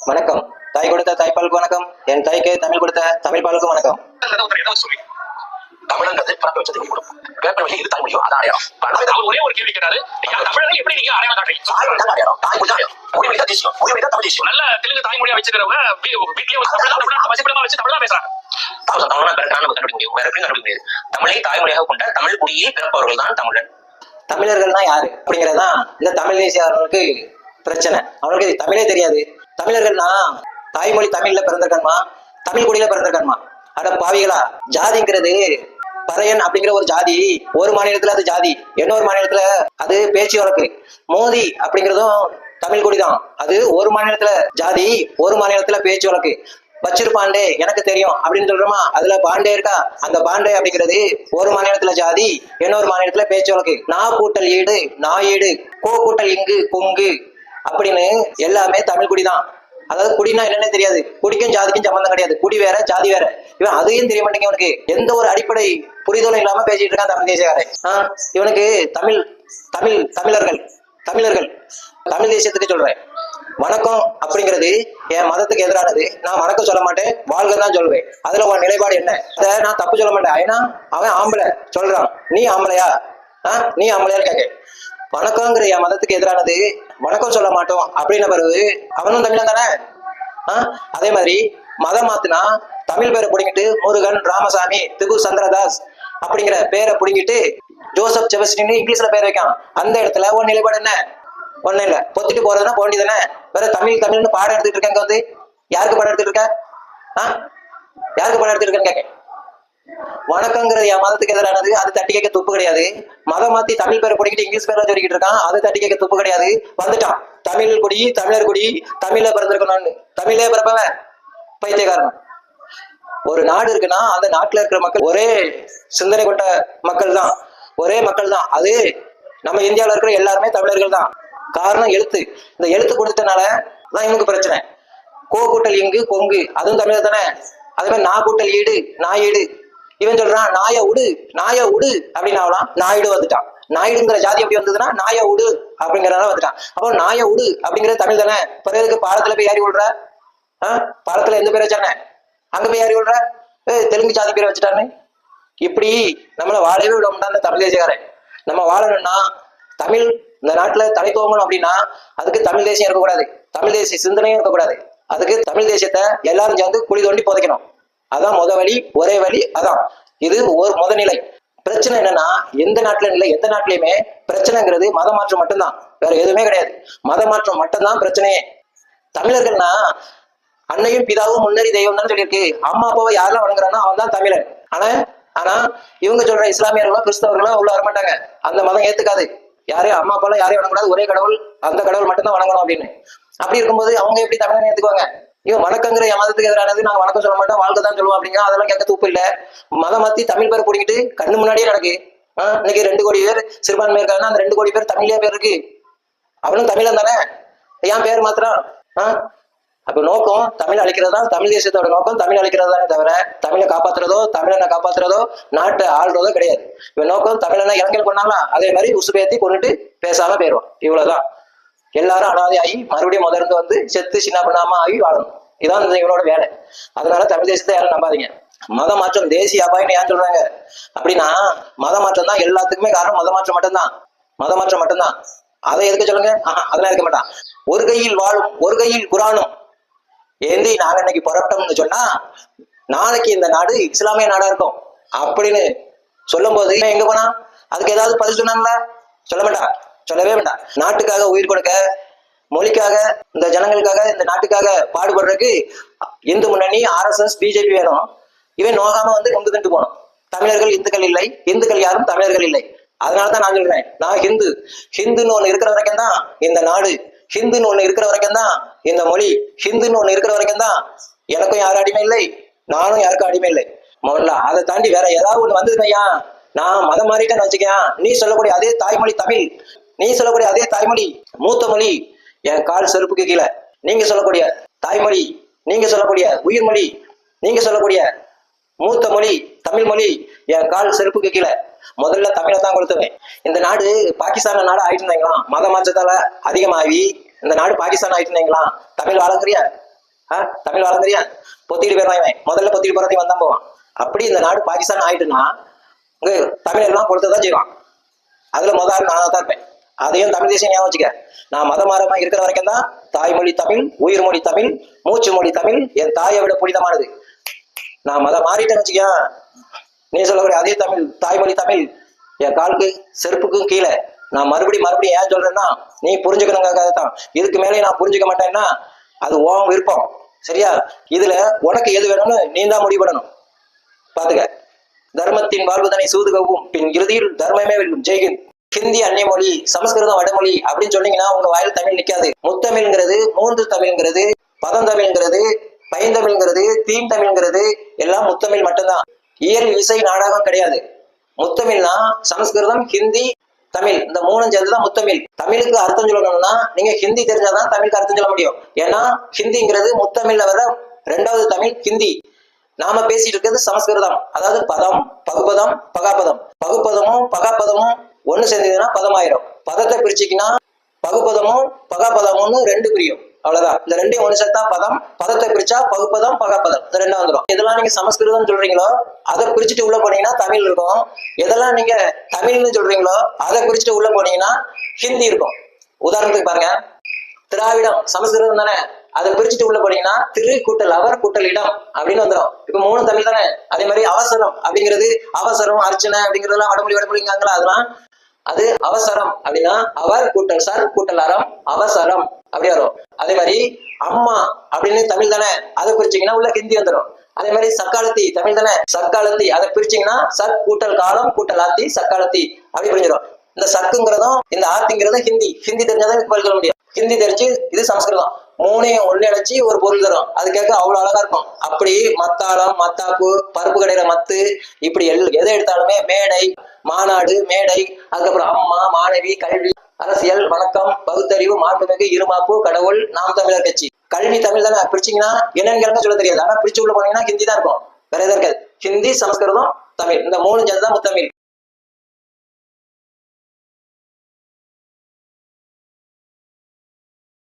வணக்கம். தாய் கொடுத்த தாய்ப்பாலுக்கு வணக்கம். என் தாய்க்கு தமிழ் கொடுத்த தமிழ் பாலுக்கு வணக்கம். தமிழ்ன்றது பிறப்பு வச்சது முடியும் பேப்பர் வழி இது தாய் முடியும் அதான் அடையாளம். ஒரே ஒரு கேள்வி கேட்டாரு, தமிழர்கள் எப்படி நீங்க அடையாளம் காட்டுறீங்க? தாய் மொழி தான் அடையாளம், தாய் மொழி தான் அடையாளம். மொழி மொழி தான் தேசியம், மொழி மொழி தான் தமிழ் தேசியம். நல்ல தெலுங்கு தாய்மொழியா வச்சிருக்கிறவங்க வீட்லயே வசிப்பிடமா வச்சு தமிழ் தான் பேசுறாங்க. தமிழை தாய்மொழியாக கொண்ட தமிழ் குடியில் பிறப்பவர்கள் தான் தமிழன். தமிழர்கள்னா யாரு அப்படிங்கறதான் இந்த தமிழ் தேசியர்களுக்கு பிரச்சனை. அவங்களுக்கு தமிழே தெரியாது. தமிழர்கள்னா தாய்மொழி தமிழ்ல பிறந்திருக்கணுமா, தமிழ் குடியில பிறந்திருக்கணுமா? அட பாவிகளா, ஜாதிங்கிறது பறையன் அப்படிங்கிற ஒரு ஜாதி ஒரு மாநிலத்துல அது ஜாதி, இன்னொரு மாநிலத்துல அது பேச்சு வழக்கு. மோதி அப்படிங்கிறதும் தமிழ் குடிதான், அது ஒரு மாநிலத்துல ஜாதி ஒரு மாநிலத்துல பேச்சு வழக்கு. பச்சிரு பாண்டே எனக்கு தெரியும் அப்படின்னு சொல்றோமா, அதுல பாண்டே இருக்கா, அந்த பாண்டே அப்படிங்கிறது ஒரு மாநிலத்துல ஜாதி இன்னொரு மாநிலத்துல பேச்சு வழக்கு. நா கூட்டல் ஈடு நாயீடு, கோ கூட்டல் இங்கு கொங்கு அப்படின்னு எல்லாமே தமிழ் குடிதான். அதாவது குடினா என்னன்னே தெரியாது, குடிக்கும் ஜாதிக்கும் சம்பந்தம் கிடையாது, குடி வேற ஜாதி வேற. இவன் அதையும் தெரிய மாட்டேங்க, இவனுக்கு எந்த ஒரு அடிப்படை புரிதலும் இல்லாம பேசிட்டு இருக்கான் தமிழ் தேசியக்காரன். இவனுக்கு தமிழ் தமிழ் தமிழர்கள் தமிழர்கள் தமிழ் தேசியத்துக்கு சொல்றேன். வணக்கம் அப்படிங்கிறது என் மதத்துக்கு எதிரானது. நான் வணக்கம் சொல்ல மாட்டேன், வாழ்க தான் சொல்லுவேன். அதுல உன் நிலைப்பாடு என்ன? அதை நான் தப்பு சொல்ல மாட்டேன். ஏன்னா அவன் ஆம்பளை சொல்றான், நீ ஆம்பளையா? நீ ஆம்பளையான்னு கேட்க. வணக்கங்கிற என் மதத்துக்கு எதிரானது, வணக்கம் சொல்ல மாட்டோம் அப்படின்ன பிறகு அவனும் தமிழன் தானே. அதே மாதிரி மதம் மாத்தினா தமிழ் பேரை பிடிங்கிட்டு முருகன், ராமசாமி, திகு சந்திரதாஸ் அப்படிங்கிற பேரை பிடிங்கிட்டு ஜோசப் செபஸ்டின் இங்கிலீஷ்ல பேர் வைக்கான். அந்த இடத்துல உன் நிலைப்பாடு என்ன? ஒண்ணு இல்ல, பொத்திட்டு போறதுன்னா போண்டி தானே. வேற தமிழ் தமிழ்னு பாடம் எடுத்துட்டு இருக்காங்க. வந்து யாருக்கு பாடம் எடுத்துட்டு இருக்க? யாருக்கு பாடம் எடுத்துட்டு இருக்கேன்னு கேட்க. வணக்கங்கிறது என் மதத்துக்கு எதிரானது, அது தட்டி கேட்க துப்பு கிடையாது. மதம் மாத்தி தமிழ் பேரை பிடிக்கிட்டு இங்கிலீஷ் பேரை சொல்லிக்கிட்டு இருக்கான், அது தட்டி கேட்க துப்பு கிடையாது. வந்துட்டான் தமிழ் குடி தமிழர் குடி, தமிழ்ல பிறந்திருக்கணும்னு. தமிழே பிறப்பவன் பைத்தியக்காரன். ஒரு நாடு இருக்குன்னா அந்த நாட்டுல இருக்கிற மக்கள் ஒரே சிந்தனை கொண்ட மக்கள் தான், ஒரே மக்கள் தான். அது நம்ம இந்தியாவில இருக்கிற எல்லாருமே தமிழர்கள் தான். காரணம் எழுத்து. இந்த எழுத்து கொடுத்தனால தான் இவனுக்கு பிரச்சனை. கோ கூட்டல் இங்கு கொங்கு அதுவும் தமிழர் தானே. அதே மாதிரி நா கூட்டல் ஈடு நாயுடு. இவன் சொல்றான் நாய உடு நாய உடு அப்படின்னு ஆகலாம். நாயுடு வந்துட்டான். நாயுடுங்கிற ஜாதி எப்படி வந்ததுன்னா நாய உடு அப்படிங்கிறனால வந்துட்டான். அப்போ நாய உடு அப்படிங்கிறது தமிழ் தானே. பிறகு பாலத்துல போய் ஏறி விடுற, பாலத்துல எந்த பேர் வச்சானே அங்க போய் ஏறி விடுற, தெலுங்கு ஜாதி பேரை வச்சுட்டானே. இப்படி நம்மளை வாழவே விட முடியாது அந்த தமிழ் தேசியக்காரன். நம்ம வாழணும்னா தமிழ் இந்த நாட்டுல தலை தோங்கணும் அப்படின்னா அதுக்கு தமிழ் தேசியம் இருக்கக்கூடாது, தமிழ் தேசிய சிந்தனையும் இருக்கக்கூடாது. அதுக்கு தமிழ் தேசியத்தை எல்லாரும் சேர்ந்து குழி தோண்டி புதைக்கணும். அதான் முத வழி, ஒரே வழி. அதான் இது ஒரு முதநிலை. பிரச்சனை என்னன்னா எந்த நாட்டுல இல்லை, எந்த நாட்டிலையுமே பிரச்சனைங்கிறது மத மாற்றம் மட்டும்தான், வேற எதுவுமே கிடையாது. மத மாற்றம் மட்டும்தான் பிரச்சனையே. தமிழர்கள்னா அன்னையும் பிதாவும் முன்னறி தெய்வம் தான் சொல்லியிருக்கு. அம்மா அப்பாவை யாரெல்லாம் வணங்குறான்னா அவன் தான் தமிழன். ஆனா இவங்க சொல்ற இஸ்லாமியர்களும் கிறிஸ்தவர்களும் உள்ள வரமாட்டாங்க. அந்த மதம் ஏத்துக்காது. யாரையும் அம்மா அப்பாலாம் யாரையும் வணங்கக்கூடாது, ஒரே கடவுள், அந்த கடவுள் மட்டும்தான் வணங்கணும் அப்படின்னு. அப்படி இருக்கும்போது அவங்க எப்படி தமிழனை ஏத்துக்குவாங்க? இவன் வணக்கங்கிற என் மதத்துக்கு எதிரானது, நாங்க வணக்கம் சொல்ல மாட்டோம், வாழ்க்கை தான் சொல்லுவோம் அப்படிங்க. அதெல்லாம் கேட்க தூப்பு இல்ல. மதம் மாத்தி தமிழ் பேர் பிடிக்கிட்டு கண்ணு முன்னாடியே நடக்கு. இன்னைக்கு 2 கோடி பேர் சிறுபான்மை இருக்காங்கன்னா அந்த 2 கோடி பேர் தமிழ்லயே பேர் இருக்கு. அவனும் தமிழன் தானே, ஏன் பேர் மாத்திரம்? அப்ப நோக்கம் தமிழ் அழிக்கிறது தான் தமிழ் தேசியத்தோட நோக்கம். தமிழ் அழிக்கிறது தானே தவிர தமிழை காப்பாத்துறதோ தமிழனை காப்பாத்துறதோ நாட்டை ஆள்றதோ கிடையாது. இவன் நோக்கம் தமிழனை இளைஞர்கள் கொண்டாங்களா அதே மாதிரி உசுபேத்தி கொண்டுட்டு பேசாம போயிடுவான். இவ்வளவுதான். எல்லாரும் அனாதை ஆகி மறுபடியும் முதர்ந்து வந்து செத்து சின்ன பண்ணாம ஆகி வாழணும். இதான் இவனோட வேலை. அதனால தமிழ் தேசியத்தை யாரும் நம்பாதீங்க. மத மாற்றம் தேசிய அபாயம்னு ஏன் சொல்றாங்க அப்படின்னா மத மாற்றம் தான் எல்லாத்துக்குமே காரணம். மத மாற்றம் மட்டும்தான், மத மாற்றம் மட்டும்தான். அதை எதுக்க சொல்லுங்க? அதெல்லாம் இருக்க மாட்டான். ஒரு கையில் வாழும் ஒரு கையில் குரானும் ஏந்தி நாங்க இன்னைக்கு புறப்பட்டோம்னு சொன்னா நாளைக்கு இந்த நாடு இஸ்லாமிய நாடா இருக்கும் அப்படின்னு சொல்லும் போது எங்க போனா அதுக்கு ஏதாவது பதில் சொன்னாங்களா? சொல்ல மாட்டான், சொல்லவே வேண்டாம். நாட்டுக்காக உயிர் கொடுக்க, மொழிக்காக, இந்த ஜனங்களுக்காக, இந்த நாட்டுக்காக பாடுபடுறதுக்கு இந்து முன்னணி, RSS, BJP வேணும். இவன் நோகாம வந்து நொந்து திண்டு போனோம். தமிழர்கள் இந்துக்கள் இல்லை, இந்துக்கள் யாரும் தமிழர்கள் இல்லை. அதனாலதான் நான் சொல்றேன், நான் ஹிந்துன்னு ஒண்ணு இருக்கிற வரைக்கும் தான் இந்த நாடு, ஹிந்துன்னு ஒண்ணு இருக்கிற வரைக்கும் தான் இந்த மொழி, ஹிந்துன்னு ஒண்ணு இருக்கிற வரைக்கும் தான் எனக்கும் யாரும் அடிமை இல்லை, நானும் யாருக்கும் அடிமை இல்லை. முதல்ல அதை தாண்டி வேற ஏதாவது ஒண்ணு வந்ததுமையா நான் மதம் மாறிட்டேன்னு வச்சுக்கேன். நீ சொல்லக்கூடிய அதே தாய்மொழி தமிழ், நீ சொல்லக்கூடிய அதே தாய்மொழி மூத்த மொழி என் கால் செருப்புக்கு கீழே. நீங்க சொல்லக்கூடிய தாய்மொழி, நீங்க சொல்லக்கூடிய உயிர்மொழி, நீங்க சொல்லக்கூடிய மூத்த மொழி தமிழ் மொழி என் கால் செருப்புக்கு கீழே. முதல்ல தமிழை தான் கொடுத்துவேன். இந்த நாடு பாகிஸ்தான் நாடு ஆயிட்டு இருந்தாங்களாம், மத மாற்றத்தால அதிகமாகி இந்த நாடு பாகிஸ்தான் ஆயிட்டு இருந்தாங்களாம். தமிழ் வாழக்கிறியா? தமிழ் வளம் தெரியா பொத்திட்டு போயிடுவான். முதல்ல பொத்திட்டு போறதையும் வந்தான் போவான். அப்படி இந்த நாடு பாகிஸ்தான் ஆயிட்டுன்னா இங்க தமிழ் எல்லாம் கொடுத்துதான் செய்வான். அதுல முதல் நானா தான் இருப்பேன். அதையும் தமிழ் தேசியம் ஞாபகம் வச்சுக்க. நான் மதமாரமா இருக்கிற வரைக்கும் தான் தாய்மொழி தமிழ், உயிர் மொழி தமிழ், மூச்சு மொழி தமிழ் என் தாயை விட புனிதமானது. நான் மதம் மாறிட்டேன்னு வச்சுக்க, நீ சொல்லக்கூடிய அதே தமிழ் தாய்மொழி தமிழ் என் காலுக்கு செருப்புக்கும் கீழே. நான் மறுபடியும் ஏன் சொல்றேன்னா நீ புரிஞ்சுக்கணுங்கிறதுக்காக தான். இதுக்கு மேலே நான் புரிஞ்சுக்க மாட்டேன்னா அது உன் விருப்பம். சரியா? இதுல உனக்கு எது வேணும்னு நீ தான் முடிவு பண்ணணும். பாத்துக்க. தர்மத்தின் வாழ்வுதனை சூதுகவும் பின் இறுதியில் தர்மமே வெல்லும். ஜெய்ஹிந்த். ஹிந்தி அந்நிய மொழி, சமஸ்கிருதம் வடமொழி அப்படின்னு சொன்னீங்கன்னா உங்க வாயில தமிழ் நிக்காது. முத்தமிழ்ங்கிறது, மூன்று தமிழ்ங்கிறது, பதந்தமிழ்ங்கிறது, பைந்தமிழ்ங்கிறது, தீம் தமிழ்ங்கிறது எல்லாம் முத்தமிழ் மட்டும்தான். இயல் இசை நாடகம் கிடையாது. முத்தமிழ்னா சமஸ்கிருதம், ஹிந்தி, தமிழ் இந்த மூணும் சேர்ந்துதான் முத்தமிழ். தமிழுக்கு அர்த்தம் சொல்லணும்னா நீங்க ஹிந்தி தெரிஞ்சாதான் தமிழுக்கு அர்த்தம் சொல்ல முடியும். ஏன்னா ஹிந்திங்கிறது முத்தமிழ்ல வர ரெண்டாவது தமிழ் ஹிந்தி. நாம பேசிட்டு இருக்கிறது சமஸ்கிருதம். அதாவது பதம், பகுபதம், பகாபதம். பகுப்பதமும் பகாபதமும் ஒண்ணு சேர்ந்ததுன்னா பதமாயிரும். பதத்தை பிரிச்சுக்கினா பகுப்பதமும் பகாபதமும்னு ரெண்டு பிரியும். அவ்வளவுதான். இந்த ரெண்டையும் ஒண்ணு சேர்த்தா பதம், பதத்தை பிரிச்சா பகுப்பதம், பகாபதம் இந்த ரெண்டா வந்துடும். இதெல்லாம் நீங்க சமஸ்கிருதம் சொல்றீங்களோ அதை பிரிச்சுட்டு உள்ள போனீங்கன்னா தமிழ் இருக்கும். எதெல்லாம் நீங்க தமிழ்னு சொல்றீங்களோ அதை பிரிச்சுட்டு உள்ள போனீங்கன்னா ஹிந்தி இருக்கும். உதாரணத்துக்கு பாருங்க, திராவிடம் சமஸ்கிருதம் தானே, அதை பிரிச்சுட்டு உள்ள போனீங்கன்னா திரு கூட்டல் அவர் கூட்டல் இடம் அப்படின்னு வந்துடும். இப்ப மூணு தமிழ் தானே. அதே மாதிரி அவசரம் அப்படிங்கிறது, அவசரம் அர்ச்சனை அப்படிங்கிறதுலாம் வடமொழிங்காங்களா, அதெல்லாம் அது அவசரம் அப்படின்னா அவர் கூட்டல் சார் கூட்டல் அறம் அவசரம் அப்படி வரும். அதே மாதிரி அம்மா அப்படின்னு தமிழ் தானே, அதை பிரிச்சீங்கன்னா உள்ள ஹிந்தி வந்துடும். அதே மாதிரி சக்காலத்தி தமிழ் தானே, சக்காலத்தி அதை பிரிச்சீங்கன்னா சக் கூட்டல் காலம் கூட்டல் ஆத்தி சக்காலத்தி அப்படி புரிஞ்சிடும். இந்த சக்குங்கிறதும் இந்த ஆத்திங்கிறதும் ஹிந்தி. ஹிந்தி தெரிஞ்சாதான் பதில் சொல்ல முடியும். ஹிந்தி தெரிஞ்சு இது சமஸ்கிருதம். மூணையும் ஒன்னிணைச்சு ஒரு பொருள் தரும். அது கேட்க அவ்வளவு அழகா இருக்கும். அப்படி மத்தாளம், மத்தாப்பு, பருப்பு கடையில மத்து, இப்படி எதை எடுத்தாலுமே மேடை, மாநாடு, மேடை, அதுக்கப்புறம் அம்மா, மாணவி, கல்வி, அரசியல், வணக்கம், பகுத்தறிவு, மாண்புமிகு, இருமாப்பு, கடவுள், நாம் தமிழர் கட்சி. கல்வி தமிழ் தானே, பிரிச்சிங்கன்னா என்னன்னு கேட்க சொல்ல தெரியாது. ஆனா பிரிச்சு உள்ள போனீங்கன்னா ஹிந்தி தான் இருக்கும், வேற எதுவும் இருக்காது. ஹிந்தி, சமஸ்கிருதம், தமிழ் இந்த மூணு சேர்ந்துதான் முத்தமிழ்.